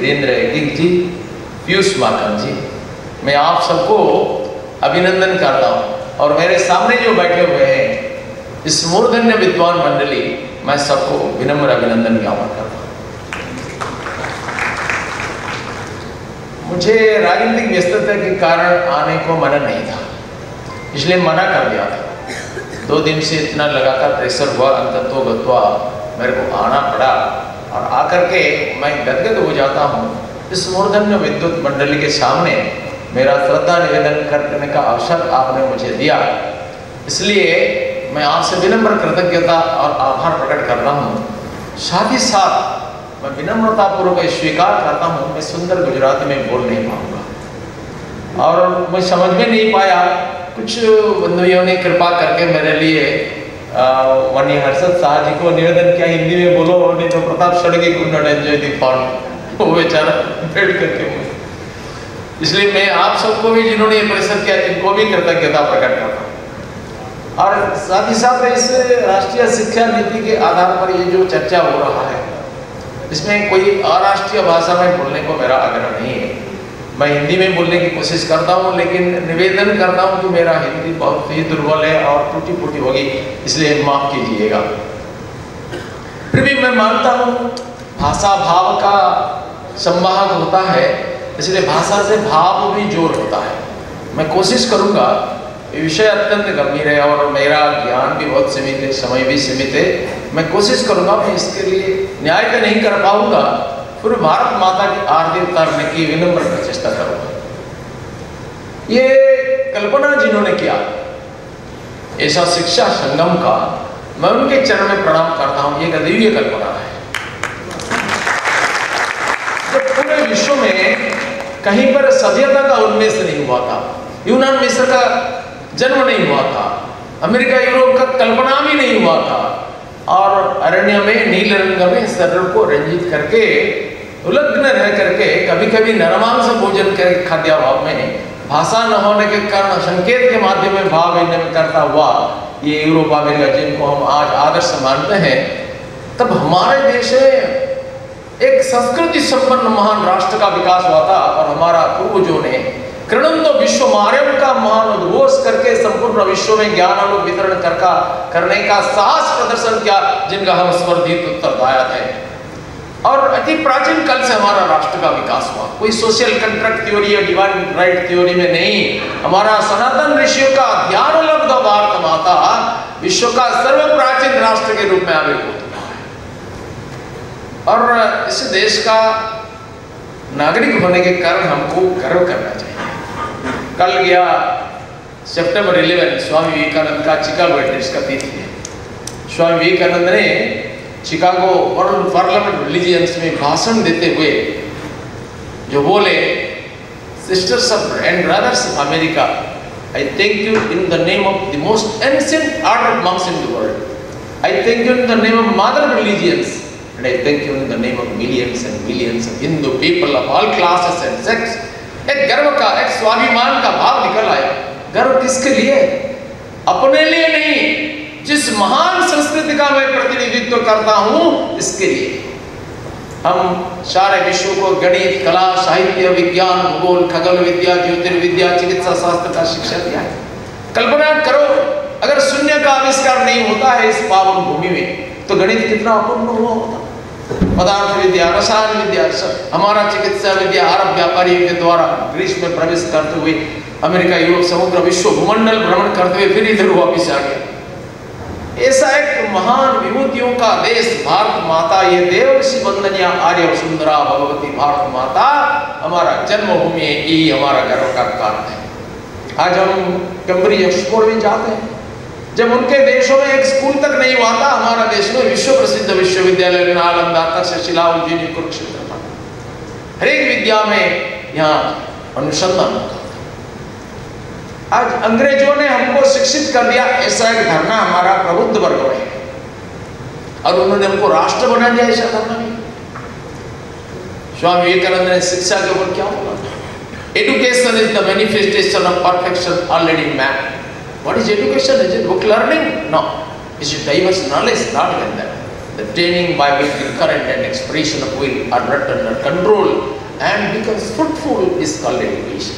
Virendra gig जी, पीयूष माकन जी, मैं आप सबको अभिनंदन करता हूँ। और मेरे सामने जो बैठे हुए हैं इस मूर्धन्य विद्वान मंडली, मैं सबको विनम्र अभिनंदन ज्ञापन करता हूँ। मुझे राजनीतिक व्यस्तता के कारण आने को मना नहीं था, इसलिए मना कर दिया था। 2 दिन से इतना लगातार प्रेशर हुआ, अंततो गत्वा मेरे को आना पड़ा। और आकर के मैं गदगद हो जाता हूँ। इस मूर्धन्य विद्युत मंडली के सामने मेरा श्रद्धा निवेदन करने का अवसर आपने मुझे दिया, इसलिए मैं आपसे विनम्र कृतज्ञता और आभार प्रकट कर रहा हूँ। साथ ही साथ मैं विनम्रतापूर्वक स्वीकार करता हूँ मैं सुंदर गुजराती में बोल नहीं पाऊँगा और मैं समझ में नहीं पाया। कुछ बंधुओं ने कृपा करके मेरे लिए वनी हर्षद शाह जी को निवेदन किया हिंदी में बोलो, नहीं तो Pratap Sadgi could not enjoy the fun, वो बेचारा बैठ करके। इसलिए मैं आप सबको भी जिन्होंने ये प्रेशर किया इनको भी कृतज्ञता प्रकट करता हूँ। और साथ ही साथ इस राष्ट्रीय शिक्षा नीति के आधार पर ये जो चर्चा हो रहा है, इसमें कोई अराष्ट्रीय भाषा में बोलने को मेरा आग्रह नहीं है। मैं हिंदी में बोलने की कोशिश करता हूँ, लेकिन निवेदन करता हूँ कि मेरा हिंदी बहुत ही दुर्बल है और टूटी फूटी होगी, इसलिए माफ कीजिएगा। फिर भी मैं मानता हूँ भाषा भाव का संवाहक होता है, इसलिए भाषा से भाव भी जोर होता है। मैं कोशिश करूँगा, ये विषय अत्यंत गंभीर है और मेरा ज्ञान भी बहुत सीमित है, समय भी सीमित है। मैं कोशिश करूँगा, मैं इसके लिए न्याय तो नहीं कर पाऊँगा, फिर भारत माता की आरती उतारने की विनम्र प्रचेष्टा करूँगा। ये कल्पना जिन्होंने किया ऐसा शिक्षा संगम का, मैं उनके चरण में प्रणाम करता हूँ। ये दिव्य कल्पना है। जब पूरे विश्व में कहीं पर सभ्यता का उन्मेष नहीं हुआ था, यूनान मिस्र का जन्म नहीं हुआ था, अमेरिका यूरोप का कल्पना भी नहीं हुआ था, और अरण्य में नील रंग में शरीर को रंजित करके उलग्न रह करके कभी कभी नरमांस भोजन करके खाद्याभाव में भाषा न होने के कारण संकेत के माध्यम में भाव विनिमय करता हुआ ये यूरोप अमेरिका जिनको हम आज आदर्श मानते हैं, तब हमारे देश में एक संस्कृति संपन्न महान राष्ट्र का विकास हुआ था। और हमारा पूर्वजों ने कृणंदो विश्व मार्यम का महान उद्घोष करके संपूर्ण विश्व में ज्ञान वितरण करने का साहस प्रदर्शन किया, जिनका हम स्वर्धित उत्तरदायक हैं। और अति प्राचीन काल से हमारा राष्ट्र का विकास हुआ, कोई सोशल कंट्रैक्ट थ्योरी या डिवाइन राइट थ्योरी में नहीं। हमारा सनातन ऋषियों का ध्यान लब्ध भारत माता विश्व का सर्व प्राचीन राष्ट्र के रूप में आविर्भूत हुआ है। और इस देश का नागरिक होने के कारण हमको गर्व करना चाहिए। कल गया सितंबर 11 स्वामी विवेकानंद का चिकागो एड्रेस का तिथि है। स्वामी विवेकानंद ने चिकागो वर्ल्ड पार्लियामेंट रिलीजियंस में भाषण देते हुए जो बोले, sisters of and brothers of America, I thank you in the name of the most ancient order of Monks in the world. I thank you in the name of mother religions and I thank you in the name of millions and millions of Hindu people of all classes and sects। एक गर्व का, एक स्वाभिमान का भाव निकल आया। गर्व किसके लिए? अपने लिए नहीं, जिस महान संस्कृति का मैं प्रतिनिधित्व करता हूं इसके लिए। हम सारे विश्व को गणित, कला, साहित्य, विज्ञान, भूगोल, खगोल विद्या, ज्योतिर्विद्या, चिकित्सा शास्त्र का शिक्षा दिया है। कल्पना करो, अगर शून्य का आविष्कार नहीं होता है इस पावन भूमि में, तो गणित कितना अपूर्ण हुआ होता। पदार्थ विद्या, रसायन विद्या, हमारा चिकित्सा विद्या अरब व्यापारियों के द्वारा ग्रीस में प्रवेश करते हुए अमेरिका, यूरोप, समग्र विश्व भूमंडल भ्रमण करते हुए फिर इधर वापिस आ गया। ऐसा एक महान विभूतियों का देश भारत माता, ये देव ऋषि वंदनीय आर्य वसुंधरा भगवती भारत माता हमारा जन्मभूमि है, ये हमारा गर्व का कारण है। आज हम कैम्ब्रिज ऑक्सफोर्ड में जाते हैं, जब उनके देशों में एक स्कूल तक नहीं हुआ था, हमारा देश में विश्व प्रसिद्ध विश्वविद्यालय नालंदा, तक्षशिला, उज्जैन, कुरुक्षेत्र था। हर एक विद्या में यहाँ अनुसंधान होता था। आज अंग्रेजों ने हमको शिक्षित कर दिया, ऐसा एक धरना हमारा प्रबुद्ध वर्ग में है, और उन्होंने हमको राष्ट्र बना दिया, ऐसा धरना नहीं। स्वामी विवेकानंद ने शिक्षा के ऊपर क्या बोला? Education is the manifestation of perfection already in man. What is education? Is it book learning? No. Is it diverse knowledge? Not like that. The training by which the current and expression of will are brought under control becomes fruitful is called education.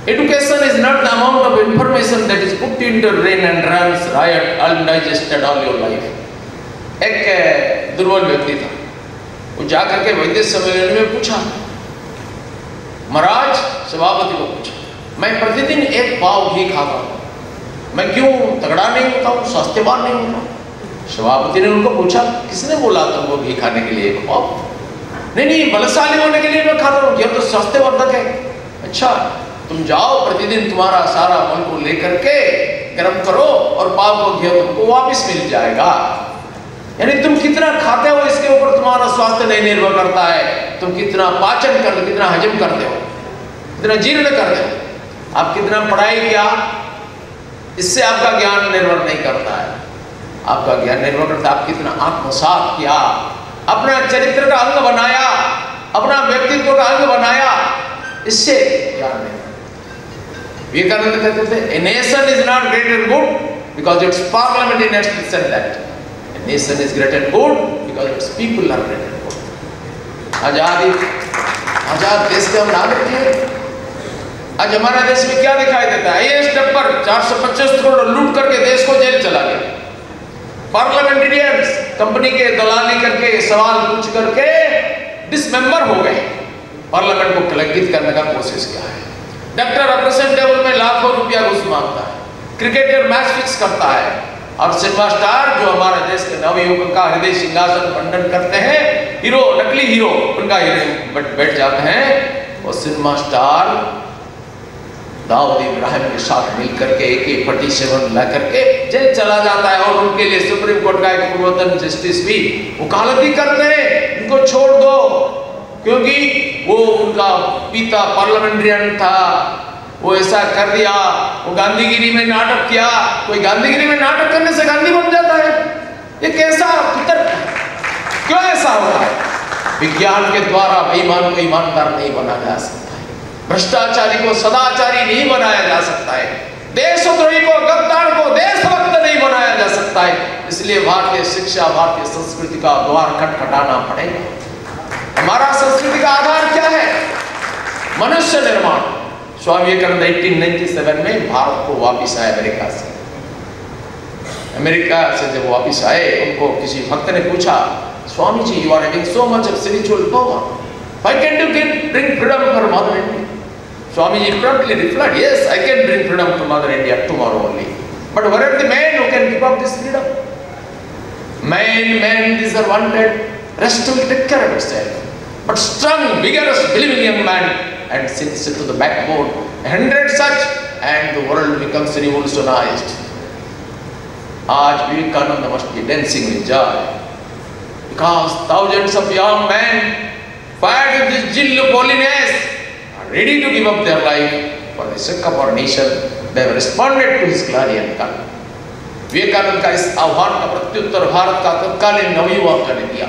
Education is not the amount of information that is put into brain and runs riot undigested all your life. एक दुर्बल व्यक्ति था, वो जाकर के वैद्य सम्मेलन में पूछा, महाराज सभापति को पूछा, मैं प्रतिदिन एक पाव घी खाता हूँ, मैं क्यों तगड़ा नहीं होता हूँ, स्वास्थ्यवान नहीं होता? सभापति ने उनको पूछा, किसने बोला तुमको घी खाने के लिए एक पाव? नहीं, बलशाली होने के लिए मैं खाता हूँ, यह तो स्वास्थ्यवर्धक है। अच्छा, तुम जाओ प्रतिदिन तुम्हारा सारा मन को लेकर के गर्म करो और पाव को घी तुमको वापस मिल जाएगा। यानी तुम कितना खाते हो इसके ऊपर तुम्हारा स्वास्थ्य नहीं निर्भर करता है, तुम कितना पाचन करते, कितना हजम करते हो, कितना जीर्ण करते हो, आप कितना पढ़ाई किया, इससे आपका ज्ञान निर्भर नहीं करता है। आपका ज्ञान निर्भर करता है आप कितना आत्मसात किया, अपना चरित्र का अंग बनाया, अपना व्यक्तित्व का अंग बनाया, इससे ज्ञान नहीं। विवेकानंद कहते थे, a nation is not great and good because its parliament in its said that. A nation is great and good because its people are great and good. आजाद देश के हम नागरिक हैं। आज हमारे देश में क्या दिखाई देता है? IAS टप्पर 425 करोड़ लूट करके देश को जेल चला गया। पार्लियामेंटेरियंस कंपनी के दलाली करके सवाल पूछ करके डिसमेंबर हो गए, पार्लियामेंट को कलंकित करने का कोशिश किया है। डॉक्टर रिप्रेजेंटेबल में लाखों रुपया घूस मांगता है, क्रिकेटर मैच फिक्स करता है, और सिनेमा स्टार जो हमारे देश के नवयुवक का हृदय सिंहासन मंडन करते हैं, हीरो, नकली हीरो उनका बैठ जाते हैं, वो सिनेमा स्टार दाऊद इब्राहिम के साथ मिलकर के AK-47 ला करके जेल चला जाता है, और उनके लिए सुप्रीम कोर्ट का एक पूर्वतन जस्टिस भी वकालती करते हैं, इनको छोड़ दो, क्योंकि वो उनका पिता पार्लियामेंटेरियन था, वो ऐसा कर दिया, वो गांधीगिरी में नाटक किया। कोई गांधीगिरी में नाटक करने से गांधी बन जाता है? ये कैसा तर्क है? क्यों ऐसा हो रहा है? विज्ञान के द्वारा बेईमान को ईमानदार नहीं बना जा सकता है, भ्रष्टाचारी को सदाचारी नहीं बनाया जा सकता है, देशद्रोही को, गद्दार को देशभक्त नहीं बनाया जा सकता है। इसलिए भारतीय शिक्षा, भारतीय संस्कृति का द्वार खटखटाना पड़ेगा। हमारा संस्कृति का आधार क्या है? मनुष्य निर्माण। स्वामी विवेकानंद 1897 में भारत को वापिस आए अमेरिका से जब वापिस आए, उनको किसी भक्त ने पूछा, Swami ji, you are having so much of spiritual power, why can you bring freedom for mother India? Swami ji promptly replied, yes, I can bring freedom to mother India tomorrow only, but where are the men who can give up this freedom? Men, these are wanted. Rest will take care of itself. But strong, vigorous, believing young man and sincere to the backbone, 100 such, and the world becomes revolutionized. आज Vivekananda must be dancing with joy, because thousands of young men fired with this zeal of holiness are ready to give up their life for the sake of our nation. They have responded to his clarion call. Vivekananda का इस आह्वान का प्रत्युत्तर भारत का तत्कालीन नवयुवक ने दिया।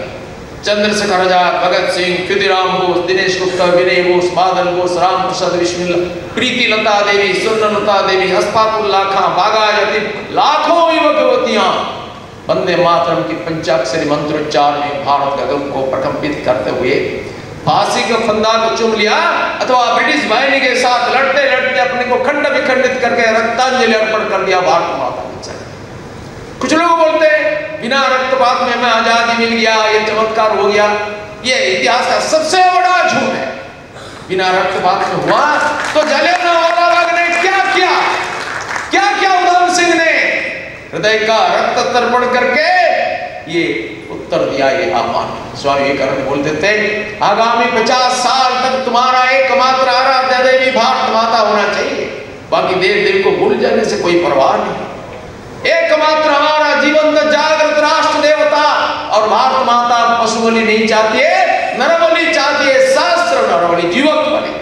चंद्रशेखर आजाद, भगत सिंह, खुदीराम बोस, दिनेश गुप्ता, विनय बोस, बादल बोस, राम प्रसाद बिस्मिल, प्रीति लता देवी, स्वर्णलता देवी, हस्फातुल्लाह खां, बागा यतीम, लाखों युवक युवतियां वंदे मातरम की पंचाक्षरी मंत्रोच्चार में भारत गगन को प्रकंपित करते हुए फांसी के फंदा को चूम लिया, अथवा ब्रिटिश बाहिनी के साथ लड़ते लड़ते अपने को खंड विखंडित करके रक्तांजलि अर्पण कर दिया भारत माता की जय। कुछ लोग बोलते हैं बिना रक्तपात में हमें आजादी मिल गया, ये चमत्कार हो गया। ये इतिहास का सबसे बड़ा झूठ है। बिना रक्तपात में हुआ तो जलियांवाला बाग ने क्या किया? क्या किया उधम सिंह ने? हृदय का रक्त तर्पण करके ये उत्तर दिया, ये आह्वान। स्वामी विवेकानंद बोलते थे, आगामी 50 साल तक तुम्हारा एकमात्र आराध्य देवी भारत माता होना चाहिए, बाकी देव देवी को भूल जाने से कोई परवाह नहीं। एकमात्र हमारा जीवंत जागृत राष्ट्र देवता और भारत माता पशु बलि नहीं चाहती है, नरबलि चाहती है, शास्त्र नरबलि जीवक बलि।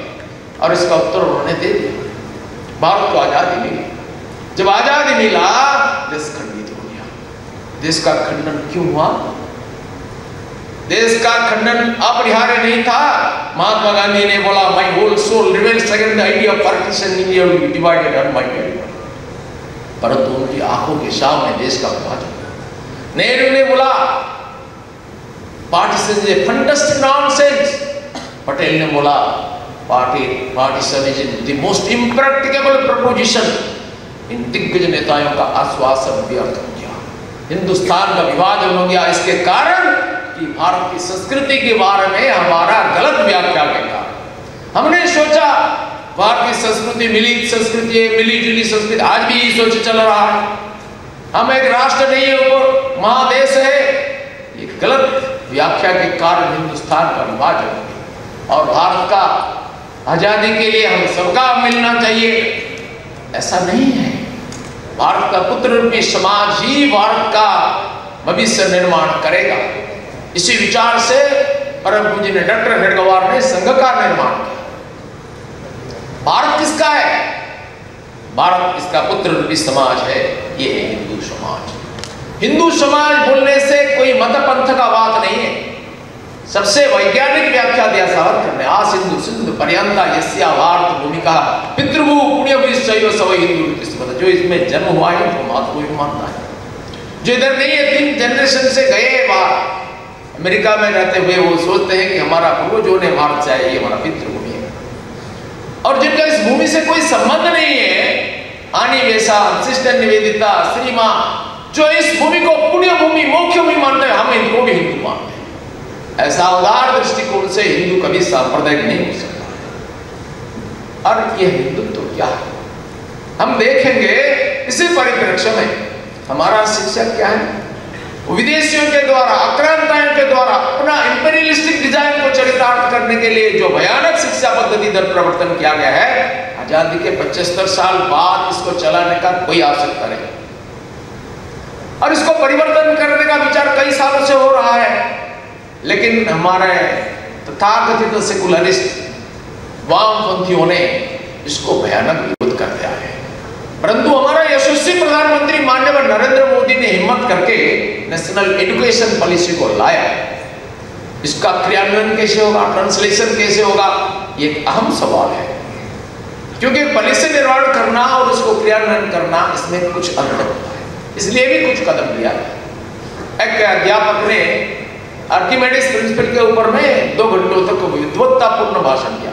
और इसका उत्तर उन्होंने दे दिया। भारत को आजादी मिली। जब आजादी मिला, देश खंडित हो गया। देश का खंडन क्यों हुआ? देश का खंडन अपरिहार्य नहीं था। महात्मा गांधी ने बोला, my whole soul rebels against the idea of partition, India will be divided and undivided. परंतु उनकी आंखों के सामने देश का विभाजन। नेहरू ने बोला, partition is a fantastic nonsense, Patel ने बोला partition is the most impracticable proposition. इन दिग्गज नेताओं का आश्वासन व्यर्थ हो गया, हिंदुस्तान का विभाजन हो गया इसके कारण कि भारत की संस्कृति के बारे में हमारा गलत व्याख्या के कारण। हमने सोचा भारतीय संस्कृति मिलित संस्कृति है, मिली जुली संस्कृति, आज भी यही सोच चल रहा है। हम एक राष्ट्र नहीं है, ऊपर महादेश है। ये गलत व्याख्या के कारण हिंदुस्तान का विभाजन हो गया और भारत का आजादी के लिए हम सबका मिलना चाहिए, ऐसा नहीं है। भारत का पुत्र रूपी समाज ही भारत का भविष्य निर्माण करेगा। इसी विचार से परम पूज्य ने डॉक्टर हेडगेवार ने संघ का निर्माण किया। भारत किसका है? भारत इसका पुत्र रूपी समाज है, ये है हिंदू समाज। हिंदू समाज बोलने से कोई मत पंथ का बात नहीं है। सबसे वैज्ञानिक व्याख्या दिया सावरकर ने, आ सिंधु सिंधु पर्यंता यस्या भारत भूमिका पितृभू पुण्यभूश्चैव सवै हिंदू। जो इसमें जन्म हुआ है वो मातृभूमि मानता है, जो इधर नहीं है 3 जनरेशन से गए बाहर अमेरिका में रहते हुए, वो सोचते हैं कि हमारा पूर्वजों ने भारत से आया, ये हमारा पितृभूमि है। और जिनका इस भूमि से कोई संबंध नहीं है, आनी वैसा सिस्टर निवेदिता श्री मां, जो इस भूमि को पुण्य भूमि मोक्ष भूमि मानते हैं, हम इनको भी हिंदू मानते हैं। ऐसा उदार दृष्टिकोण से हिंदू कभी सांप्रदायिक नहीं हो सकता। और यह हिंदुत्व क्या है हम देखेंगे इसी परिप्रेक्ष्य में। हमारा शिक्षा क्या है? विदेशियों के द्वारा, आक्रांताओं के द्वारा अपना इंपीरियलिस्टिक डिजाइन को चरितार्थ करने के लिए जो भयानक शिक्षा पद्धति दर प्रवर्तन किया गया है, आजादी के 75 साल बाद इसको चलाने का कोई आवश्यकता नहीं। और इसको परिवर्तन करने का विचार कई सालों से हो रहा है, लेकिन हमारे तथाकथित सेकुलरिस्ट वामपंथियों ने इसको भयानक विरोध कर दिया है। परंतु हमारा यशस्वी प्रधानमंत्री माननीय नरेंद्र मोदी ने हिम्मत करके नेशनल एजुकेशन पॉलिसी को लाया। इसका क्रियान्वयन कैसे होगा, ट्रांसलेशन कैसे होगा, ये एक अहम सवाल है। क्योंकि पॉलिसी निर्माण करना और उसको क्रियान्वयन करना, इसमें कुछ अंतर होता है, इसलिए भी कुछ कदम लिया। एक अध्यापक ने आर्किमेडिस प्रिंसिपल के ऊपर में 2 घंटों तक विद्वत्तापूर्ण भाषण दिया।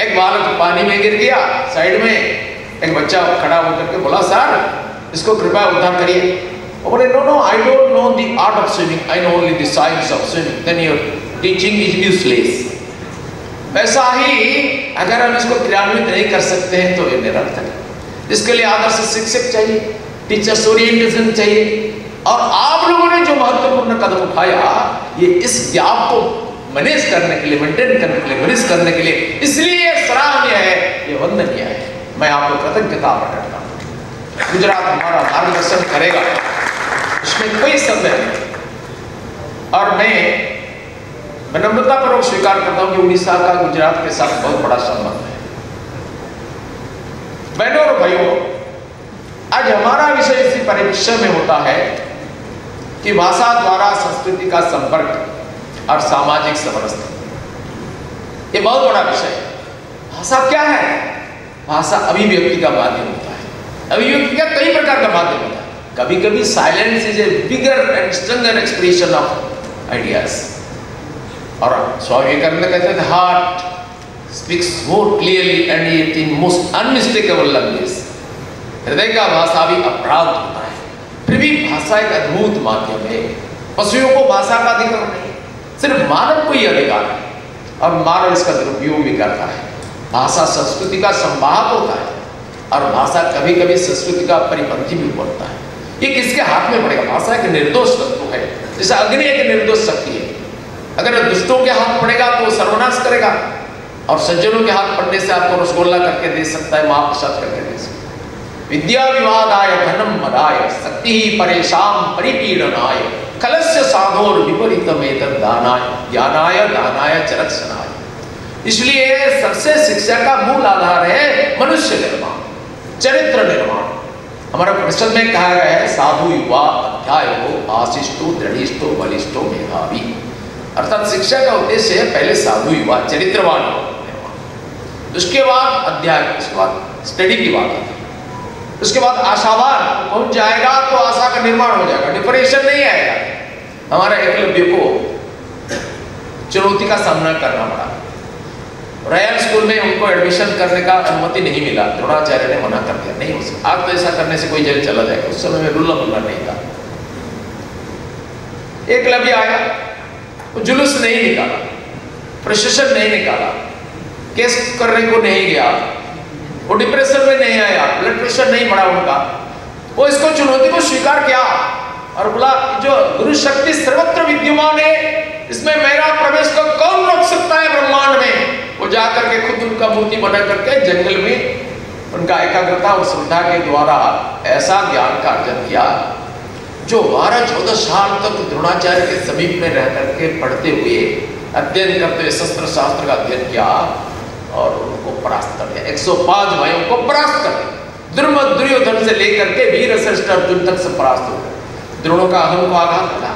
एक बालक पानी में गिर गया, साइड में एक बच्चा खड़ा होकर के बोला, सर इसको कृपया उद्धार करिए। और बोले, no I don't know the art of swimming, I know only the science of swimming, then your teaching is useless. वैसा ही अगर हम इसको क्रियान्वित नहीं कर सकते हैं तो ये निरर्थक है। इसके लिए आदर्श शिक्षक चाहिए, टीचर्स ओरिएंटेशन चाहिए। और आप लोगों ने जो महत्वपूर्ण कदम उठाया, ये इस गैप को मैनेज करने के लिए, मेंटेन करने के लिए, मैनेज करने के लिए, इसलिए सराहनीय है, ये वंदनीय है। मैं आपको कृतज्ञता प्रकट करता हूं। गुजरात हमारा मार्गदर्शन करेगा, इसमें कोई संदेह नहीं। और मैं विनम्रतापूर्वक स्वीकार करता हूं कि उड़ीसा का गुजरात के साथ बहुत बड़ा संबंध है। बहनों और भाइयों, आज हमारा विषय इसी परिप्रेक्ष्य में होता है कि भाषा द्वारा संस्कृति का संपर्क और सामाजिक समरसता, ये बहुत बड़ा विषय है। भाषा क्या है? भाषा अभिव्यक्ति का माध्यम होता है। अभिव्यक्ति का कई प्रकार का माध्यम होता है। कभी कभी silence is a bigger and stronger expression of ideas. और स्वामी विवेकानंद कहते थे, heart speaks more clearly and yet in most unmistakable language. हृदय का भाषा भी अपराध होता है, फिर भी भाषा एक अद्भुत माध्यम है। पशुओं को भाषा का अधिकार नहीं, सिर्फ मानव को ही अधिकार है, और मानव इसका दुरुपयोग भी करता है। भाषा संस्कृति का संवाहक होता है, और भाषा कभी कभी संस्कृति का परिपंथी भी बनता है। ये किसके हाथ में पड़ेगा? भाषा एक निर्दोष तत्व है, जैसे अग्नि एक निर्दोष शक्ति है। अगर दुष्टों के हाथ पड़ेगा तो वो सर्वनाश करेगा, और सज्जनों के हाथ पड़ने से आपको रसगोल्ला करके दे सकता है, महाप्रसाद करके दे सकता है। विद्या विवादाय धनम मदाय शक्ति परेशान परिपीडनाय कलस्य साधोर विपरीतमेतद् दानाय ज्ञानाय दानाय चरक्षणाय। इसलिए सबसे शिक्षा का मूल आधार है मनुष्य निर्माण, चरित्र निर्माण। हमारा परिषद में कहा गया है, साधु युवा अध्यायो आशिष्टो दृढ़िष्टो बलिष्ठो मेधावी। अर्थात शिक्षा का उद्देश्य है पहले साधु युवा चरित्रवान निर्माण, उसके बाद अध्याय, उसके बाद स्टडी की बात आती है, उसके बाद आशावान पहुंच जाएगा तो आशा का निर्माण हो जाएगा, डिप्रेशन नहीं आएगा। हमारा एकलव्य को चुनौती का सामना करना पड़ा। रॉयल स्कूल में उनको एडमिशन करने का अनुमति नहीं मिला, द्रोणाचार्य ने मना कर दिया, नहीं हो सकता, आप तो ऐसा करने से कोई जेल चला जाएगा। उस समय में रुल्ला मुल्ला नहीं था। एकलव्य आया, वो जुलूस नहीं निकाला, प्रशासन नहीं निकाला, केस करने को नहीं गया, वो डिप्रेशन में नहीं आया, ब्लड प्रेशर नहीं बढ़ा उनका, वो इसको चुनौती को स्वीकार किया और बोला जो गुरु शक्ति सर्वत्र विद्यमान है, इसमें मेरा प्रवेश को कौन रोक सकता है ब्रह्मांड में। वो जाकर के खुद उनका मूर्ति बना करके जंगल में उनका एकाग्रता और श्रद्धा के द्वारा ऐसा ज्ञान का अर्जन किया जो 12-14 साल तक द्रोणाचार्य के समीप में रह करके पढ़ते हुए अध्ययन करते हुए शस्त्र शास्त्र का अध्ययन किया और उनको परास्त कर दिया। 105 भाइयों को परास्त कर दिया। दुर्मद दुर्योधन से लेकर के वीर श्रेष्ठ अर्जुन तक से परास्त हो गए। द्रोणों का अहम को आघात लगा,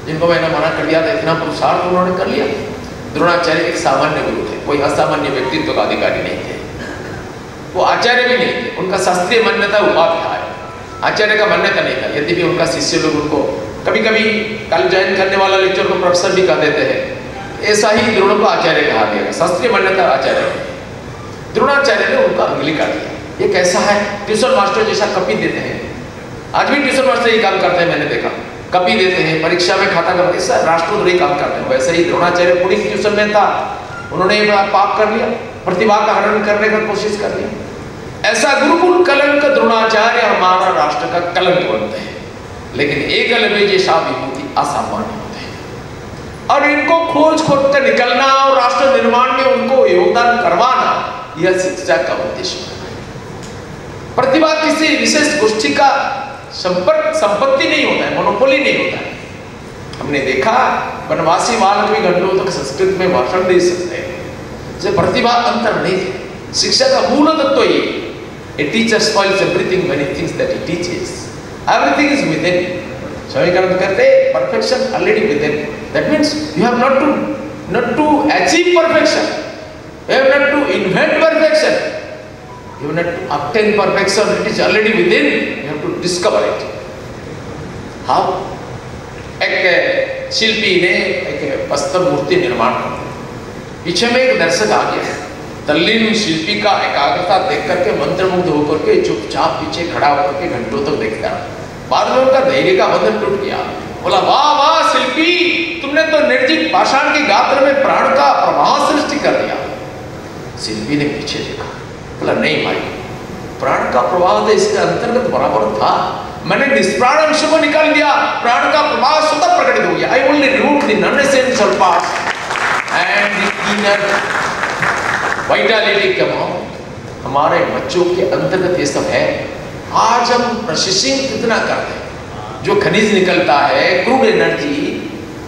जिनको मैंने मना कर दिया था, इतना पुरुषार्थ उन्होंने कर लिया। द्रोणाचार्य एक सामान्य गुरु थे, कोई असामान्य व्यक्तित्व का अधिकारी नहीं थे, वो आचार्य भी नहीं थे। उनका शास्त्रीय मान्यता उपाध्याय, आचार्य का मान्यता नहीं था। यदि भी उनका शिष्य लोग उनको कभी कभी कल ज्वाइन करने वाला लेक्चर को प्रोफेसर भी कह देते हैं, ऐसा ही द्रोणों को आचार्य कहा गया, शास्त्रीय मान्यता आचार्य। द्रोणाचार्य ने उनका अंगुली काट दिया। ये कैसा है, ट्यूशन मास्टर जैसा कपी देते हैं, आज भी ट्यूशन मास्टर ये काम करते हैं, मैंने देखा, कपी देते हैं, परीक्षा में खाता करते हैं, राष्ट्रद्रोही काम करते हैं। वैसे ही द्रोणाचार्य पूरी ट्यूशन में था, उन्होंने पाप कर लिया, प्रतिभा का हरण करने का कोशिश कर लिया। ऐसा गुरुकुल कलंक द्रोणाचार्य हमारा राष्ट्र का कलंक बनते हैं। लेकिन एकलव्य जैसा विभूति असामान्य होते हैं और इनको खोज कर निकलना और राष्ट्र निर्माण में उनको योगदान करवाना, यह शिक्षा का उद्देश्य है। प्रतिभा किसी विशेष गोष्ठी का संपत्ति नहीं होता है, मोनोपोली नहीं होता है। हमने देखा वनवासी बालक भी घंटों तक संस्कृत में भाषण दे सकते हैं, जब प्रतिभा अंतर नहीं थे। शिक्षा का मूल तत्व ये, a teacher spoils everything when he thinks that he teaches. Everything is within. समीकरण कहते हैं perfection already within. That means you have not to achieve perfection. You have not to invent perfection. You have not to obtain perfection. It is already within. You have to discover it. How? एक शिल्पी ने एक प्रस्तुत मूर्ति निर्माण कर दी। पीछे में एक दर्शक आ गया, तल्लीन शिल्पी का एकाग्रता देख करके मंत्रमुग्ध होकर के चुपचाप पीछे खड़ा होकर के घंटों तक देखता। बाद में उनका धैर्य का बंधन टूट गया। बोला, वाह वाह शिल्पी, तुमने तो निर्जीव पाषाण के गात्र में प्राण का प्रवाह सृष्टि कर दिया। शिल्पी ने पीछे देखा, बोला नहीं भाई, प्राण का प्रवाह तो इसके अंतर्गत बराबर था, मैंने निष्प्राण अंश को निकाल दिया, प्राण का प्रवाह स्वतः प्रकटित हो गया। I only removed the non-essential parts and the inner vitality come out। हमारे बच्चों के अंतर्गत ये सब है। आज हम प्रोसेसिंग कितना करते हैं, जो खनिज निकलता है, क्रूड एनर्जी,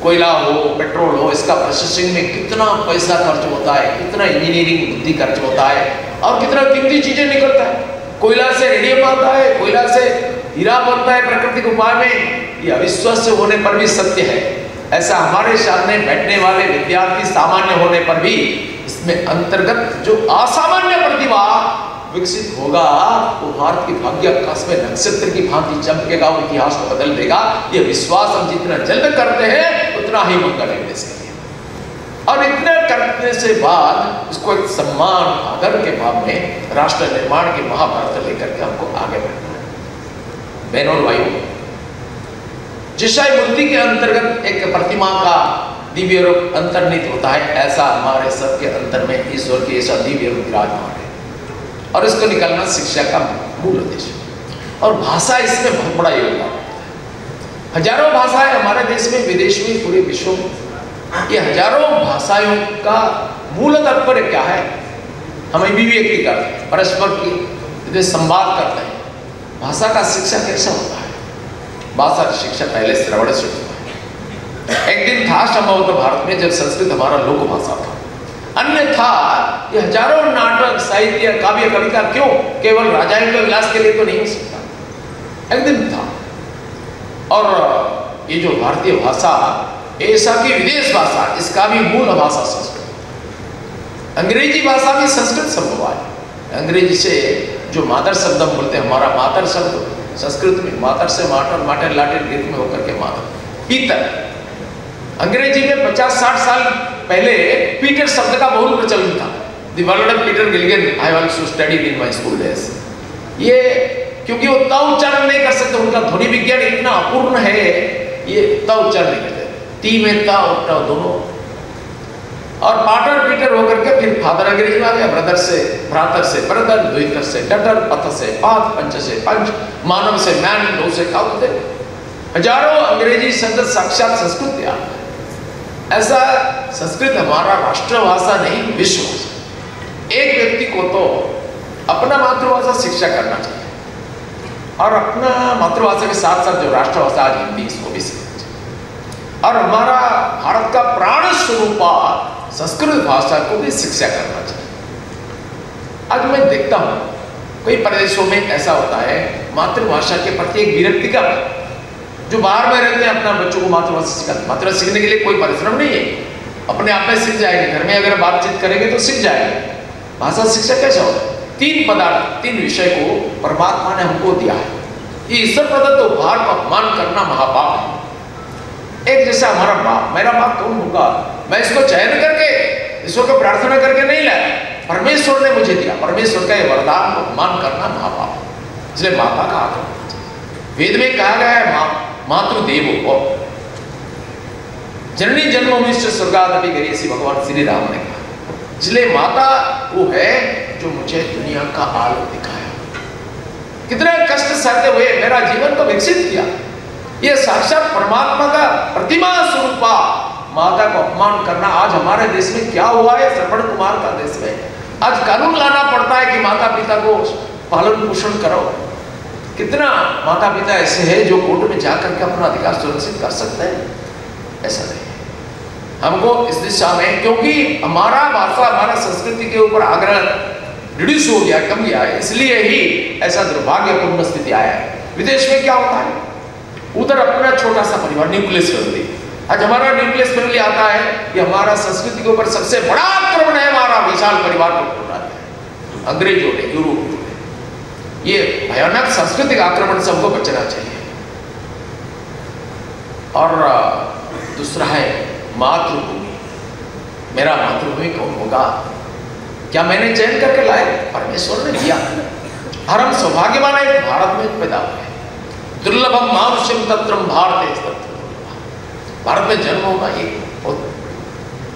कोयला हो, पेट्रोल हो, इसका प्रोसेसिंग में कितना पैसा खर्च होता है, कितना इंजीनियरिंग बुद्धि खर्च होता है और कितना कीमती चीजें निकलता है। कोयला से रेडियम आता है, कोयला से हीरा बनता है प्राकृतिक उपाय में। ये अविश्वास होने पर भी सत्य है। ऐसा हमारे सामने बैठने वाले विद्यार्थी सामान्य होने पर भी इसमें अंतर्गत जो असामान्य प्रतिभा विकसित होगा, वो भारत की भाग्य आकाश में नक्षत्र की भांति चमकेगा और इतिहास को बदल देगा। ये विश्वास हम जितना जल्द करते हैं उतना ही मंगल है देश के लिए। और इतना करने से बाद इसको एक सम्मान आदर के भाव में राष्ट्र निर्माण के महाभारत लेकर के हमको आगे बढ़ना है। बहनों और भाइयों, जिस मूर्ति के अंतर्गत एक प्रतिमा का दिव्य रूप अंतर्निहित होता है, ऐसा हमारे सबके अंतर में ईश्वर की ऐसा दिव्य रूप विराजमान है और इसको निकालना शिक्षा का मूल उद्देश्य। और भाषा इसमें बहुत बड़ा योगदान है। हजारों भाषाएं हमारे देश में, विदेश में, पूरे विश्व में। ये हजारों भाषाओं का मूल तात्पर्य क्या है? हम अभिव्यक्ति करते हैं, परस्पर की संवाद करते हैं। भाषा का शिक्षा कैसा होता है? भाषा की शिक्षा पहले श्रवण से होता है। एक दिन था संभवतः भारत में जब संस्कृत हमारा लोक भाषा था, अन्यथा ये हजारों नाटक, साहित्य, काव्य, कविता क्यों केवल राजाओं के विलास के लिए तो नहीं हो सकता। एक दिन था। और ये जो भारतीय भाषा ऐसा की विदेश भाषा, इसका भी मूल भाषा संस्कृत। अंग्रेजी भाषा भी संस्कृत संभव है। अंग्रेजी से जो मातर शब्द हम बोलते हैं, हमारा मातर शब्द संस्कृत में मातर से माटर, माटर लाटिन ग्रीक में होकर के मातर, पीतर। अंग्रेजी में 50-60 साल पहले पीटर शब्द का बहुत प्रचलन था। The world Peter Gilligan I also studied in my school days. ये क्योंकि वो त उच्चारण नहीं कर सकते, उनका ध्वनि विज्ञान इतना अपूर्ण है, ये त उच्चारण नहीं करते, ती में त और ट दोनों। और पाटर पीटर होकर के फिर फादर अंग्रेजी में आ गया, ब्रदर से भ्रातर से ब्रदर, द्वितर से डटर, पथ से पाथ, पंच से पंच, मानव से मैन, दो से काउते। हजारों अंग्रेजी शब्द साक्षात संस्कृत या ऐसा संस्कृत हमारा राष्ट्रभाषा नहीं, विश्व भाषा। एक व्यक्ति को तो अपना मातृभाषा शिक्षा करना चाहिए और अपना मातृभाषा के साथ साथ जो राष्ट्रभाषा आज हिंदी, इसको भी सीखना चाहिए। और हमारा भारत का प्राण स्वरूप संस्कृत भाषा को भी शिक्षा करना चाहिए। आज मैं देखता हूं कई प्रदेशों में ऐसा होता है, मातृभाषा के प्रति एक विरक्ति का, जो बाहर में रहते हैं अपना बच्चों को मातृभाषा सिखाते। मातृभाषा सीखने के लिए कोई परिश्रम नहीं है, अपने आप में सीख जाएंगे, घर में अगर बातचीत करेंगे तो सीख जाएंगे। भाषा शिक्षा कैसा होता है? 3 पदार्थ, 3 विषय को परमात्मा ने हमको दिया है। ये ईश्वर प्रदत्त उपहार का अपमान करना महापाप है। एक जैसा हमारा बाप, मेरा बाप कौन होगा? मैं इसको चयन करके, ईश्वर को प्रार्थना करके नहीं लाया, परमेश्वर ने मुझे दिया। परमेश्वर का ये वरदान को अपमान करना महापाप है। इसलिए माता का आदर। वेद में कहा गया है मातृदेवो भव, जननी जन्मभूमि से स्वर्गादपि गरीयसी, भगवान श्री राम ने कहा। इसलिए माता वो है जो मुझे दुनिया का आलोक दिखाया, कितने कष्ट सहते हुए मेरा जीवन को विकसित किया। ये साक्षात परमात्मा का प्रतिमा स्वरूपा माता को अपमान करना आज हमारे देश में क्या हुआ है? श्रवण कुमार का देश में आज कानून लाना पड़ता है कि माता पिता को पालन पोषण करो। कितना माता पिता ऐसे हैं जो कोर्ट में जाकर के अपना अधिकार सुरक्षित कर सकते हैं? ऐसा नहीं है। हमको इस दिशा में, क्योंकि हमारा भाषा, हमारा संस्कृति के ऊपर आग्रह रिड्यूस हो गया, कम गया है, इसलिए ही ऐसा दुर्भाग्यपूर्ण स्थिति आया है। विदेश में क्या होता है? उधर अपना छोटा सा परिवार, न्यूक्लियस फैमिली। आज हमारा न्यूक्लियस फैमिली आता है कि हमारा संस्कृति के ऊपर सबसे बड़ा आक्रमण है, हमारा विशाल परिवार को तोड़ना है। अंग्रेजों ने, यूरोप, ये भयानक सांस्कृतिक आक्रमण से हमको बचना चाहिए। और दूसरा है मातृभूमि। मेरा मातृभूमि कौन होगा? क्या मैंने चयन करके लाए? परमेश्वर ने दिया। हर हम सौभाग्यवान है, भारत में पैदा हुए। दुर्लभम मानुष्यम तत्रम भारते, भारत में जन्म होना ये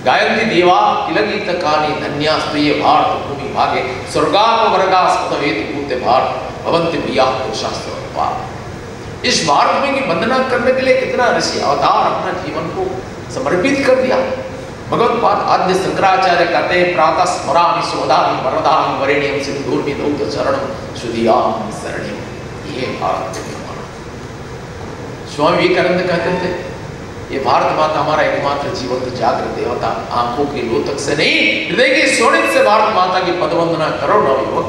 गायन्ति देवा किलगीत कानी धन्यास्तु ये भारत भूमि भागे स्वर्गापवर्गास्पद हेतु भूते भारत भवन्ति प्रियाः पुरुषाः। इस भारत में की वंदना करने के लिए कितना ऋषि अवतार अपना जीवन को समर्पित कर दिया। भगवत्पाद आद्य शंकराचार्य कहते हैं, प्रातः स्मरामि सोदामि वरदामि वरेण्यं सिंधूर्मि दौत शरणं सुधियामि शरणं। ये भारत का निर्माण। स्वामी विवेकानंद कहते थे, ये भारत माता हमारा एकमात्र जीवंत जागृत देवता, आंखों की लोतक से नहीं, हृदय की सोनित से भारत माता की पदवंदना करो नवयुवक।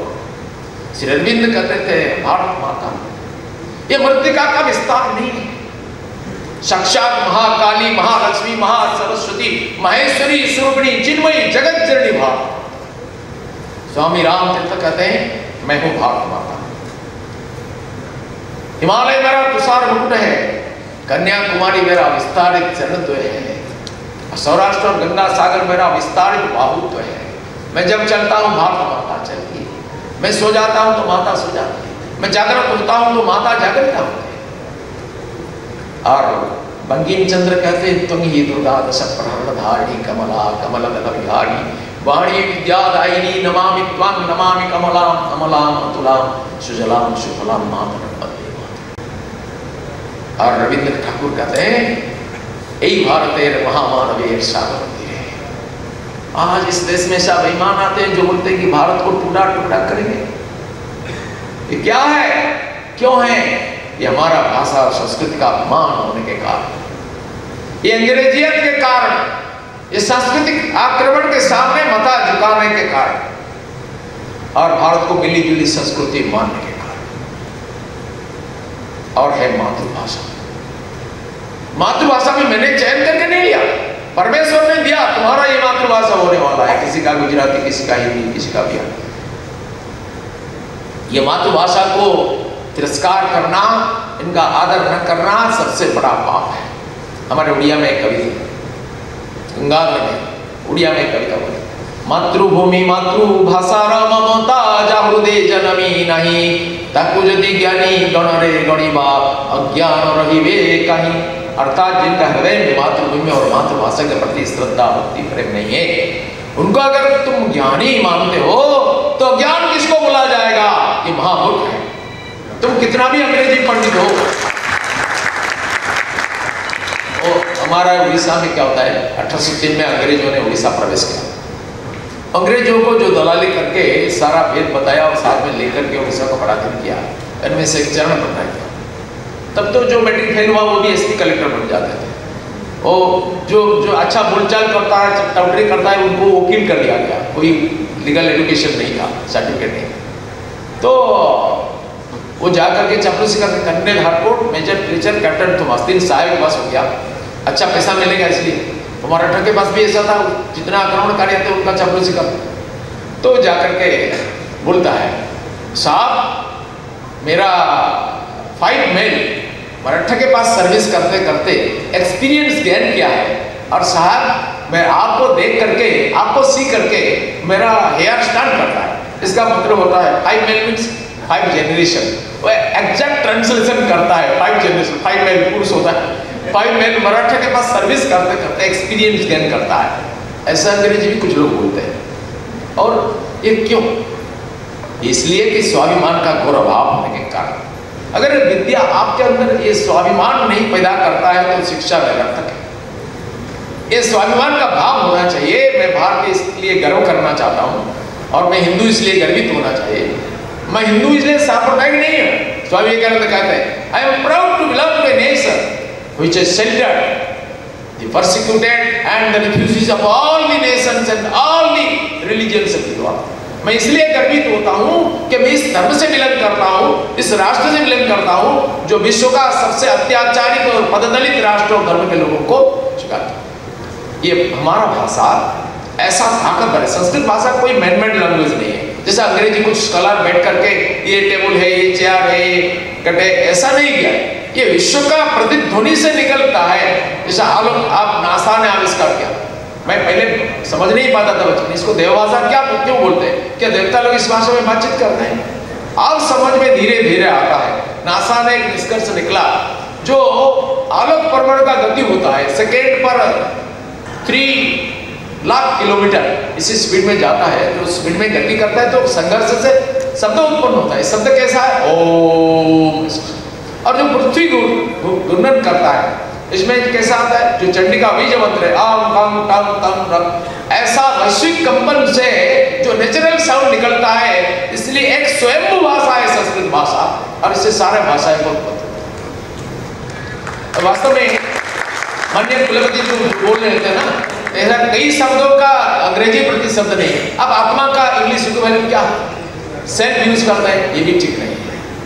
श्री अरविंद कहते थे, भारत माता ये मृत्तिका का विस्तार नहीं है, साक्षात महाकाली, महालक्ष्मी, महासरस्वती, महेश्वरी, स्वरूपिणी, चिन्मयी, जगत जननी भारत। स्वामी राम तीर्थ कहते हैं, मैं हूं भारत माता। हिमालय मेरा तुषार मुकुट है, कन्याकुमारी मेरा विस्तारित चरणद्वय है, सौराष्ट्र और गंगा सागर मेरा विस्तारित बाहुत्व है। मैं जब चलता हूँ भारत माता चलती है, मैं सो जाता हूँ तो माता सो जाती है, मैं जागृत होता हूँ तो माता जागृत होती है। और बंकिम चंद्र कहते हैं, तुम ही दुर्गा दश प्रहरणधारिणी कमला कमल दल विहारी वाणी विद्यादायिनी नमामि त्वां नमामि कमलां अमलां अतुलां सुजलां सुफलां मातरं। और रविंद्र ठाकुर कहते हैं, यही भारतेर महामानवेर सागर है। आज इस देश में ऐसा बेईमान आते हैं जो बोलते हैं कि भारत को टुकड़ा टुकड़ा करेंगे। ये क्या है? क्यों है? ये हमारा भाषा और संस्कृति का अपमान होने के कारण, ये अंग्रेजियत के कारण, ये सांस्कृतिक आक्रमण के सामने माथा झुकाने के कारण, और भारत को मिली जुली संस्कृति मानने के कारण। और है मातृभाषा। मातृभाषा भी मैंने चयन करके नहीं लिया, परमेश्वर ने दिया। तुम्हारा ये मातृभाषा होने वाला है, किसी का गुजराती, किसी का हिंदी, किसी का बिहारी। ये मातृभाषा को तिरस्कार करना, इनका आदर न करना सबसे बड़ा पाप है। हमारे उड़िया में एक कवि थे, गंगाधर ने उड़िया में कविता बोली, मातृभूमि मातृभाषार ममता जाहृदे जनमी नहीं, ताकू यदि ज्ञानी गणरे गणिबा अज्ञान रहिबे कहीं। अर्थात जिनका हृदय में मातृभूमि और मातृभाषा के प्रति श्रद्धा भक्ति प्रेम नहीं है, उनको अगर तुम ज्ञानी मानते हो तो ज्ञान किसको बोला जाएगा? ये महामूर्ख है। तुम कितना भी अंग्रेजी पंडित हो। और हमारा उड़ीसा में क्या होता है, 1803 में अंग्रेजों ने उड़ीसा प्रवेश किया। अंग्रेजों को जो दलाली करके सारा भेद बताया और साथ में लेकर के उड़ीसा को पराधीन किया, इनमें से एक चरण बनना किया। तब तो जो मैट्रिक फेल हुआ वो भी एसपी कलेक्टर बन जाते थे। और जो अच्छा बोलचाल करता है, टाउटरी करता है, उनको वकील कर दिया गया। कोई लीगल एजुकेशन नहीं था, सर्टिफिकेट नहीं। तो वो जाकर के चापलूसी करके colonel Harcourt, major teacher, captain Thomas, 3 साहब के पास हो गया। अच्छा पैसा मिलेगा इसलिए। तो मराठा के पास भी ऐसा था, जितना आक्रमणकारी थे उनका चापलूसी कर। तो जाकर के बोलता है, साहब मेरा 5 मेल मराठा के पास सर्विस करते करते एक्सपीरियंस गेन किया है, और साहब मैं आपको देख करके, आपको सी करके मेरा हेयर स्टैंड करता है। इसका मतलब होता है 5 मेल मीन्स 5 जनरेशन। वो एग्जैक्ट ट्रांसलेशन करता है 5 जनरेशन। 5 मेल पुरुष होता है, 5 मेल मराठा के पास सर्विस करते करते एक्सपीरियंस गेन करता है। ऐसा अंग्रेजी भी कुछ लोग बोलते हैं। और ये क्यों? इसलिए कि स्वाभिमान का घोर अभाव होने के कारण। अगर विद्या आपके अंदर ये स्वाभिमान नहीं पैदा करता है तो शिक्षा निरर्थक है। ये स्वाभिमान का भाव होना चाहिए। मैं भारत के इसलिए गर्व करना चाहता हूँ, और मैं हिंदू इसलिए गर्वित होना चाहिए। मैं हिंदू इसलिए सांप्रदायिक नहीं हूँ। स्वामी विवेकानंद कहते हैं, I am proud to belong to a nation which has sheltered the persecuted and the refugees of all the nations and all the religions of the world. मैं इसलिए गर्वित होता हूँ कि मैं इस धर्म से मिलन करता हूँ, इस राष्ट्र से मिलन करता हूँ जो विश्व का सबसे अत्याचारित और पददलित राष्ट्र और धर्म के लोगों को स्वीकारता है। ये हमारा भाषा ऐसा ताकतवर है। संस्कृत भाषा कोई मैन-मेड लैंग्वेज नहीं है। जैसे अंग्रेजी कुछ स्कॉलर बैठ करके ये टेबल है, ये चेयर है, ये कटे, ऐसा नहीं किया। ये विश्व का प्रतिध्वनि से निकलता है। जैसा आप नासा ने आविष्कार किया, मैं पहले समझ नहीं पाता था बच्चों, इसको देवभाषा क्या क्यों बोलते हैं? क्या देवता लोग इस भाषा में बातचीत करते हैं? अब समझ में धीरे धीरे आता है। नासा ने एक निष्कर्ष निकला, जो आलोक परमाणु का गति होता है सेकेंड पर 3 लाख किलोमीटर इसी स्पीड में जाता है। जो स्पीड में गति करता है तो संघर्ष से शब्द उत्पन्न होता है। शब्द कैसा है? ओम। और जो पृथ्वी घूर्णन करता है इसमें कैसा आता है? जो चंडिका बीज मंत्र है, आम कम टम तम रम, ऐसा वैश्विक कंपन से जो नेचुरल साउंड निकलता है। इसलिए एक स्वयं भाषा है संस्कृत भाषा, और इससे सारे भाषाएं को उत्पन्न। वास्तव में माननीय कुलपति जो बोल रहे थे ना, ऐसा कई शब्दों का अंग्रेजी प्रति शब्द नहीं है। अब आत्मा का इंग्लिश इक्विवेलेंट क्या? सेल्फ यूज करता है, ये भी ठीक नहीं है।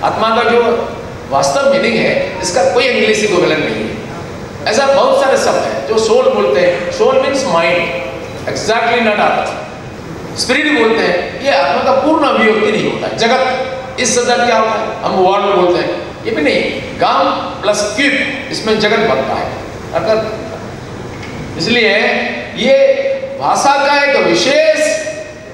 आत्मा का जो वास्तव मीनिंग है इसका कोई इंग्लिश इक्विवेलेंट नहीं है। ऐसा बहुत सारे शब्द हैं जो सोल बोलते हैं, soul means mind, exactly not atma. Spirit बोलते हैं, ये आत्मा का पूर्ण अभिव्यक्ति नहीं होता है। जगत, इस शब्द क्या होता है? हम वर्ल्ड बोलते हैं, ये भी नहीं। गाम प्लस क्यूब, इसमें जगत बनता है। अर्थात इसलिए ये भाषा का एक विशेष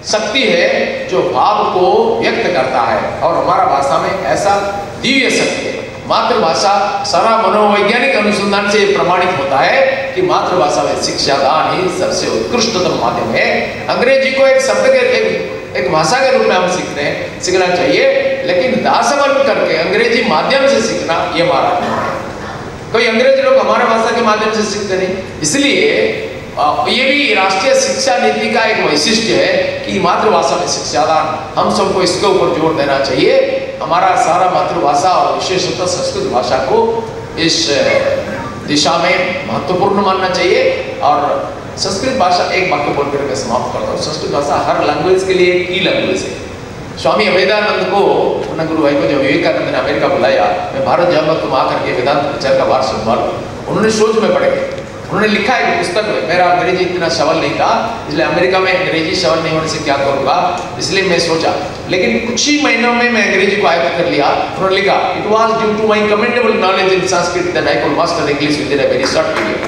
शक्ति है जो भाव को व्यक्त करता है, और हमारा भाषा में ऐसा दिव्य शक्ति है। मातृभाषा सारा मनोवैज्ञानिक अनुसंधान से प्रमाणित होता है कि मातृभाषा में शिक्षा दान ही सबसे उत्कृष्टतम माध्यम है। अंग्रेजी को एक शब्द के एक भाषा के रूप में हम सीखना चाहिए, लेकिन दासवन करके अंग्रेजी माध्यम से सीखना ये हमारा नहीं है। कोई अंग्रेज लोग हमारे भाषा के माध्यम से सीखते नहीं। इसलिए ये भी राष्ट्रीय शिक्षा नीति का एक वैशिष्ट्य है कि मातृभाषा में शिक्षा दान, हम सबको इसके ऊपर जोर देना चाहिए। हमारा सारा मातृभाषा और विशेषतः संस्कृत भाषा को इस दिशा में महत्वपूर्ण मानना चाहिए। और संस्कृत भाषा, एक वाक्य बोलकर मैं समाप्त करता हूँ, संस्कृत भाषा हर लैंग्वेज के लिए की लैंग्वेज है। स्वामी अभेदानंद को, अपना गुरु भाई को जब विवेकानंद ने अमेरिका बुलाया, मैं भारत जाऊंगा तुम आकर के वेदांत प्रचार का वार संभालो, उन्होंने सोच में पड़ गए। उन्होंने लिखा है पुस्तक में, मेरा अंग्रेजी इतना सबल नहीं था, इसलिए अमेरिका में अंग्रेजी सबल नहीं होने से क्या करूंगा, इसलिए मैं सोचा। लेकिन कुछ ही महीनों में मैं अंग्रेजी को आयत्त कर लिया। उन्होंने लिखा, it was due to my commendable knowledge in Sanskrit that I could master English within a very short period.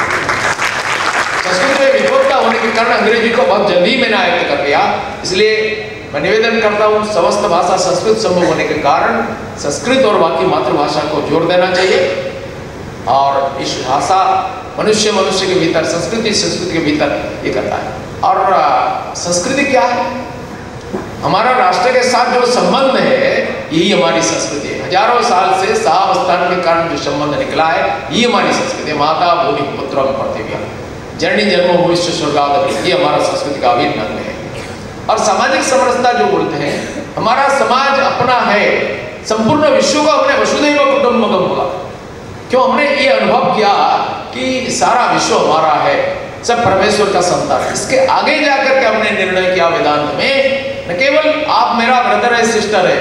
Sanskrit में विद्वत के कारण अंग्रेजी को बहुत जल्दी मैंने आयत्त कर लिया। इसलिए मैं निवेदन करता हूँ समस्त भाषा संस्कृत संभव होने के कारण संस्कृत और बाकी मातृभाषा को जोर देना चाहिए। और इस भाषा मनुष्य के भीतर, संस्कृति के भीतर ये करता है। और संस्कृति क्या है? हमारा राष्ट्र के साथ जो संबंध है यही हमारी संस्कृति है। हजारों साल से सहावस्थान के कारण जो संबंध निकला है ये हमारी संस्कृति है। माता भूमि पुत्रम पृथिव्या जननी जन्मो भविष्य स्वर्गादपि, ये हमारा संस्कृति का अभिन्न अंग है। और सामाजिक समरसता जो बोलते हैं, हमारा समाज अपना है, संपूर्ण विश्व को हमने वसुधैव कुटुंबकम बोला। क्यों? हमने ये अनुभव किया कि सारा विश्व हमारा है, सब परमेश्वर का संतान है। इसके आगे जाकर के हमने निर्णय किया वेदांत में, न केवल आप मेरा ब्रदर है सिस्टर है,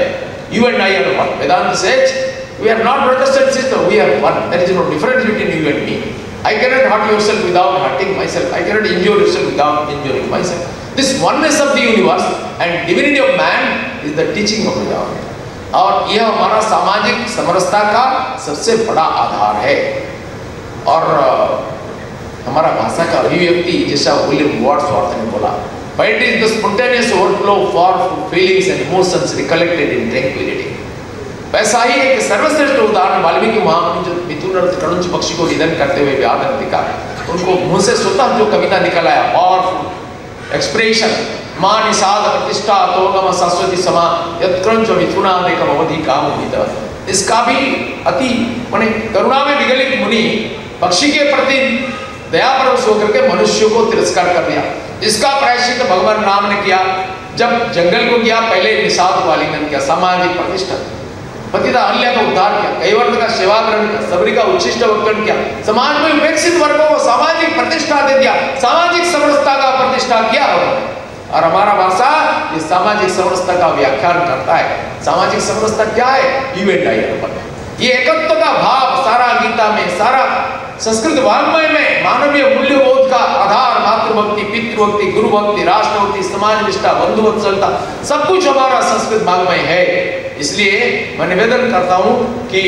you and I are one. Vedanta says we are not brothers and sister, we are one, there is no difference between you and me. I cannot hurt yourself without hurting my self, I cannot injure yourself without injuring my self. This oneness of the universe and divinity of man is the teaching of Vedanta. और यह हमारा सामाजिक समरसता का सबसे बड़ा आधार है। और हमारा भाषा का अभिव्यक्ति, जैसा विलियम वर्ड्सवर्थ ने बोला, poetry is the spontaneous overflow of powerful feelings and emotions recollected in tranquility। वैसा ही एक सर्वश्रेष्ठ उदाहरण वाल्मीकि महामुनि जो मिथुन और कड़ुंच पक्षी को निधन करते हुए व्याधन दिखा, उनको मुंह से स्वतः जो कविता निकल आया, पावरफुल एक्सप्रेशन, मां निषाद प्रतिष्ठा तोगम सरस्वती समा यत्क्रंच मिथुनादिकम अवधि कामोहित। इसका भी अति माने करुणा में विगलित मुनि पक्षी के प्रति दयापरवश होकर के मनुष्यों को तिरस्कार कर दिया। इसका प्रायश्चित भगवान राम ने किया। जब जंगल को गया, पहले निषाद को आलिंगन किया, सामाजिक प्रतिष्ठा, पतिता अहल्या का उद्धार किया, कैवर्त का सेवा ग्रहण किया, सबरी का उच्छिष्ट वक्तव्य किया, समाज में उपेक्षित वर्गों को सामाजिक प्रतिष्ठा दे दिया, सामाजिक समरसता का प्रतिष्ठा किया। और हमारा भाषा इस सामाजिक समरसता का व्याख्यान करता है। सामाजिक समरसता क्या है? You and I are one. ये एकत्व का भाव सारा गीता में, सारा संस्कृत वाङ्मय में मानवीय मूल्यबोध का आधार, मातृभक्ति, पितृभक्ति, गुरुभक्ति, राष्ट्रभक्ति, समाज निष्ठा, बंधुवत्सलता, सब कुछ हमारा संस्कृत वाङ्मय है। इसलिए मैं निवेदन करता हूं कि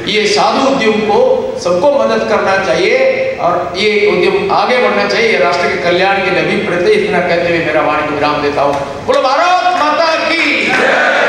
ये साधु उद्यम को सबको मदद करना चाहिए और ये उद्यम आगे बढ़ना चाहिए, राष्ट्र के कल्याण के लिए अभिप्रेत। इतना कहते हुए मेरा वाणी को विराम देता हूं। बोलो भारत माता की।